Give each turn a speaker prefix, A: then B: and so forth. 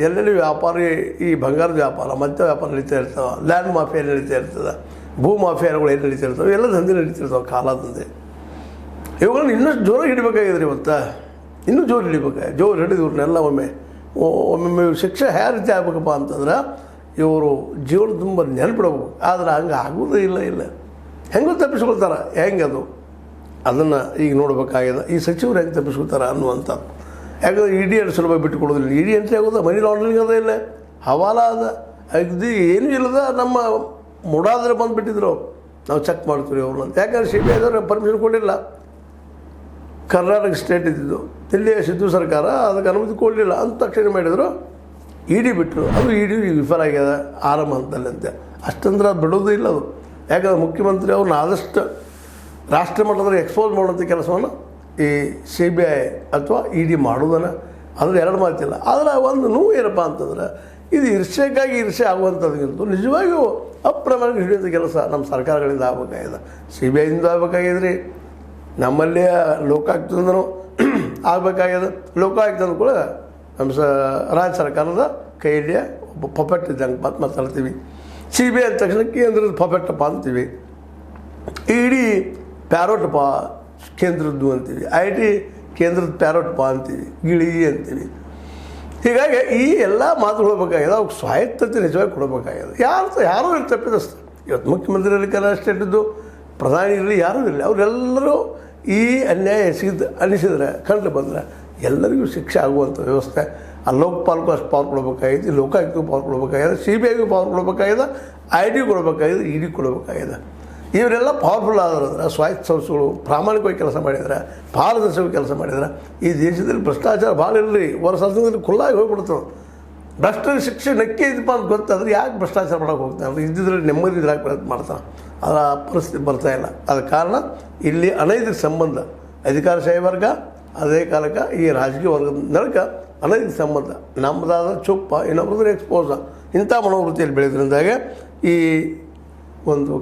A: ಎಲ್ಲೆಲ್ಲಿ ವ್ಯಾಪಾರಿ ಈ ಬಂಗಾರದ ವ್ಯಾಪಾರ ಮಧ್ಯ ವ್ಯಾಪಾರ ನಡೀತಾ ಇರ್ತವೆ, ಲ್ಯಾಂಡ್ ಮಾಫಿಯಾ ನಡೀತಾ ಇರ್ತದೆ, ಭೂ ಮಾಫಿಯಾಗಳು ಏನು ನಡೀತಾ ಇರ್ತವೆ, ಎಲ್ಲ ದಂಧೆ ನಡೀತಿರ್ತಾವೆ, ಕಾಲ ದಂಧೆ. ಇವುಗಳನ್ನ ಇನ್ನಷ್ಟು ಜೋರಾಗಿ ಹಿಡಿಬೇಕಾಗಿದ್ರಿ ಇವತ್ತು, ಇನ್ನೂ ಜೋರು ಹಿಡಿಬೇಕಾಗಿ ಜೋರು ಹಿಡಿದವ್ರನ್ನೆಲ್ಲ ಒಮ್ಮೆ ಶಿಕ್ಷೆ ಯಾವ ರೀತಿ ಆಗ್ಬೇಕಪ್ಪ ಅಂತಂದ್ರೆ ಇವರು ಜೀವನ ತುಂಬ ನೆನಪಿಡಬೇಕು. ಆದರೆ ಹಂಗೆ ಆಗೋದೇ ಇಲ್ಲ. ಹೆಂಗೂ ತಪ್ಪಿಸ್ಕೊಳ್ತಾರೆ, ಹೆಂಗೆ ಅದನ್ನು ಈಗ ನೋಡಬೇಕಾಗಿದೆ. ಈ ಸಚಿವರು ಹೆಂಗೆ ತಪ್ಪಿಸ್ಕೊಳ್ತಾರೆ ಅನ್ನುವಂಥದ್ದು. ಯಾಕಂದರೆ ಇಡಿ ಅಷ್ಟು ಸುಲಭ ಬಿಟ್ಟು ಕೊಡೋದಿಲ್ಲ. ಇಡಿ ಎಂಟ್ರಿ ಆಗೋದು, ಮನಿ ಲಾಂಡ್ರಿಂಗ್ ಅದ ಇಲ್ಲ, ಹವಾಲ ಅದ, ಅಗದಿ ಏನೂ ಇಲ್ಲದ ನಮ್ಮ ಮುಡಾದ್ರೆ ಬಂದುಬಿಟ್ಟಿದ್ರು ನಾವು ಚೆಕ್ ಮಾಡ್ತೀವಿ ಅವ್ರನ್ನ. ಯಾಕಂದ್ರೆ CBI ಆದವ್ರು ಪರ್ಮಿಷನ್ ಕೊಡಲಿಲ್ಲ. ಕರ್ನಾಟಕ ಸ್ಟೇಟ್ ಇದ್ದಿದ್ದು, ದಿಲ್ಲಿಯ ಸಿದ್ದು ಸರ್ಕಾರ ಅದಕ್ಕೆ ಅನುಮತಿ ಕೊಡಲಿಲ್ಲ ಅಂತ ತಕ್ಷಣ ಮಾಡಿದರು, ಇಡಿ ಬಿಟ್ಟರು. ಅದು ಇಡಿ ವಿಫಲ ಆಗ್ಯದ ಆರಂಭ ಹಂತದಲ್ಲಿ ಅಷ್ಟಂದ್ರೆ ಅದು ಬಿಡೋದು ಇಲ್ಲ ಅದು. ಯಾಕಂದ್ರೆ ಮುಖ್ಯಮಂತ್ರಿ ಅವ್ರನ್ನ ಆದಷ್ಟು ರಾಷ್ಟ್ರ ಮಟ್ಟದಲ್ಲಿ ಎಕ್ಸ್ಪೋಸ್ ಮಾಡುವಂಥ ಕೆಲಸವನ್ನು ಈ CBI ಅಥವಾ ಇಡಿ ಮಾಡೋದನ್ನು ಅದ್ರ ಎರಡು ಮಾತಿಲ್ಲ. ಆದರೆ ಒಂದು ನೋವು ಏನಪ್ಪ ಅಂತಂದ್ರೆ ಇದು ಈರ್ಷೆಗಾಗಿ ಈರ್ಷೆ ಆಗುವಂಥದ್ದಿಂತ ನಿಜವಾಗಿಯೂ ಅಪ್ರಮಾಣ ಹಿಡಿಯುವಂಥ ಕೆಲಸ ನಮ್ಮ ಸರ್ಕಾರಗಳಿಂದ ಆಗಬೇಕಾಗಿದೆ. CBIಯಿಂದ ಆಗಬೇಕಾಗಿದ್ರಿ, ನಮ್ಮಲ್ಲೇ ಲೋಕಾಯುಕ್ತದಿಂದನೂ ಆಗಬೇಕಾಗ್ಯದ. ಲೋಕಾಯುಕ್ತ ಕೂಡ ನಮ್ಮ ರಾಜ್ಯ ಸರ್ಕಾರದ ಕೈಯಲ್ಲಿ ಒಬ್ಬ ಪಪೆಟ್ ಇದ್ದಂಗೆ ಮಾತಾಡ್ತೀವಿ. CBI ಅಂದ ತಕ್ಷಣ ಕೇಂದ್ರದ ಪಪೆಟ್ಟಪ್ಪ ಅಂತೀವಿ, ಇಡಿ ಪ್ಯಾರೋಟಪ್ಪ ಕೇಂದ್ರದ್ದು ಅಂತೀವಿ, IT ಕೇಂದ್ರದ ಪ್ಯಾರೋಟಪ್ಪ ಅಂತೀವಿ, ಗಿಳಿ ಅಂತೀವಿ. ಹೀಗಾಗಿ ಈ ಎಲ್ಲ ಮಾತುಗಳು ಹೋಗ್ಬೇಕಾಗಿದೆ. ಅವ್ರಿಗೆ ಸ್ವಾಯತ್ತತೆ ನಿಜವಾಗಿ ಕೊಡಬೇಕಾಗಿದೆ. ಯಾರೂ ಇಲ್ಲಿ ತಪ್ಪಿದಸ್ತ. ಇವತ್ತು ಮುಖ್ಯಮಂತ್ರಿ ಇರಲಿಕ್ಕೆ ಸ್ಟೇಟಿದ್ದು, ಪ್ರಧಾನಿ ಇರಲಿ, ಯಾರೂ ಇರಲಿ, ಅವರೆಲ್ಲರೂ ಈ ಅನ್ಯಾಯ ಅನಿಸಿದ್ರೆ ಕಂಡು ಬಂದರೆ ಎಲ್ಲರಿಗೂ ಶಿಕ್ಷೆ ಆಗುವಂಥ ವ್ಯವಸ್ಥೆ ಆ ಲೋಕಪಾಲಕ್ಕೂ ಅಷ್ಟು ಪವರ್ ಕೊಡಬೇಕಾಗಿದೆ, ಲೋಕಾಯುಕ್ತಕ್ಕೂ ಪವರ್ ಕೊಡಬೇಕಾಗಿದೆ, CBIಗೂ ಪವರ್ ಕೊಡಬೇಕಾಗಿದೆ, IT ಕೊಡಬೇಕಾಗಿದೆ, ಇಡಿ ಕೊಡಬೇಕಾಗಿದೆ. ಇವರೆಲ್ಲ ಪವರ್ಫುಲ್ ಆದ್ರೆ ಸ್ವಾಯತ್ತ ಸಂಸ್ಥೆಗಳು ಪ್ರಾಮಾಣಿಕವಾಗಿ ಕೆಲಸ ಮಾಡಿದರೆ, ಪಾರದರ್ಶಕವಾಗಿ ಕೆಲಸ ಮಾಡಿದರೆ ಈ ದೇಶದಲ್ಲಿ ಭ್ರಷ್ಟಾಚಾರ ಭಾಳ ಇರಲಿ, ವರ್ಷದಲ್ಲಿ ಖುಲ್ಲಾಗಿ ಹೋಗ್ಬಿಡ್ತವೆ. ಭ್ರಷ್ಟರ ಶಿಕ್ಷೆ ನಕ್ಕೆ ಇದಪ್ಪ ಅಂತ ಗೊತ್ತಾದ್ರೆ ಯಾಕೆ ಭ್ರಷ್ಟಾಚಾರ ಮಾಡೋಕೆ ಹೋಗ್ತಾನೆ? ಇದ್ದಿದ್ರೆ ನೆಮ್ಮದಿ ಇದ್ರಾಗ ಪ್ರಯತ್ನ ಮಾಡ್ತಾನೆ. ಅದರ ಪರಿಸ್ಥಿತಿ ಬರ್ತಾಯಿಲ್ಲ. ಅದ ಕಾರಣ ಇಲ್ಲಿ ಅನೈತಿಕ ಸಂಬಂಧ, ಅಧಿಕಾರಶಾಹಿ ವರ್ಗ ಅದೇ ಕಾಲಕ್ಕೆ ಈ ರಾಜಕೀಯ ವರ್ಗದ ನಡಕ ಅನೈತಿಕ ಸಂಬಂಧ, ನಮ್ಮದಾದ ಚುಪ್ಪ ಇನ್ನೊಬ್ಬರದ್ದು ಎಕ್ಸ್ಪೋಸ, ಇಂಥ ಮನೋವೃತ್ತಿಯಲ್ಲಿ ಬೆಳೆದ್ರಿಂದಾಗೆ ಈ ಒಂದು